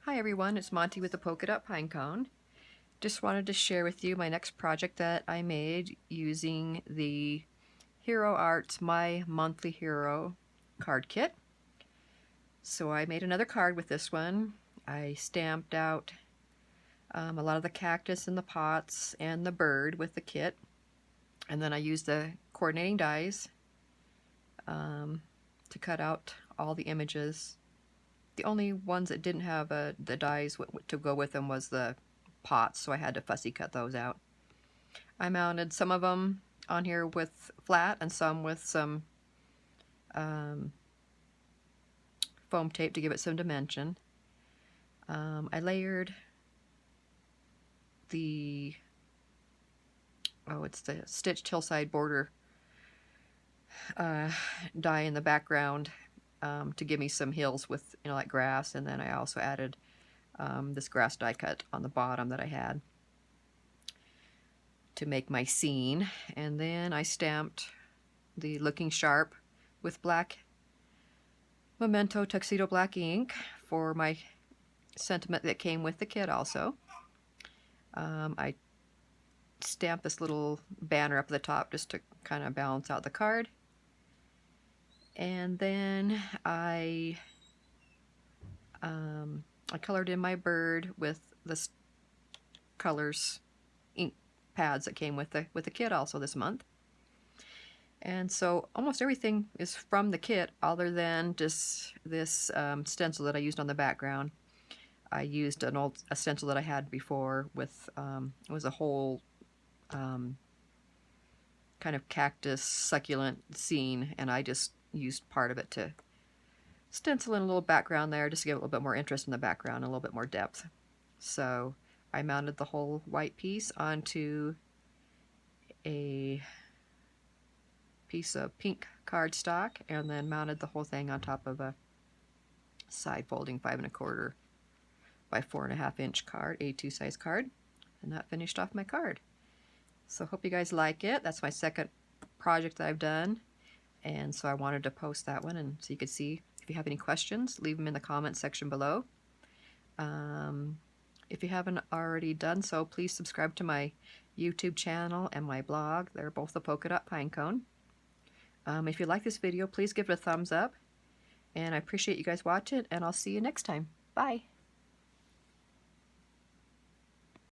Hi everyone, it's Monty with the Polka Dot Pinecone. Just wanted to share with you my next project that I made using the Hero Arts My Monthly Hero card kit. So I made another card with this one. I stamped out a lot of the cactus and the pots and the bird with the kit. And then I used the coordinating dies to cut out all the images. The only ones that didn't have the dies to go with them was the pots, so I had to fussy cut those out. I mounted some of them on here with flat and some with some foam tape to give it some dimension. I layered it's the stitched hillside border die in the background to give me some hills with, like grass, and then I also added this grass die cut on the bottom that I had to make my scene. And then I stamped the Looking Sharp with black Memento Tuxedo black ink for my sentiment that came with the kit also. I stamped this little banner up at the top just to kind of balance out the card. And then I colored in my bird with the colors ink pads that came with the kit also this month. And so almost everything is from the kit other than just this stencil that I used on the background. I used a stencil that I had before with it was a whole kind of cactus succulent scene, and I just used part of it to stencil in a little background there just to give a little bit more interest in the background and a little bit more depth. So I mounted the whole white piece onto a piece of pink cardstock and then mounted the whole thing on top of a side folding 5 1/4 by 4.5 inch card, A2 size card, and that finished off my card. So hope you guys like it. That's my second project that I've done, and so I wanted to post that one, and so you could see. If you have any questions, leave them in the comment section below. If you haven't already done so, please subscribe to my YouTube channel and my blog. They're both the Polka Dot Pinecone. If you like this video, please give it a thumbs up, and I appreciate you guys watching, and I'll see you next time. Bye!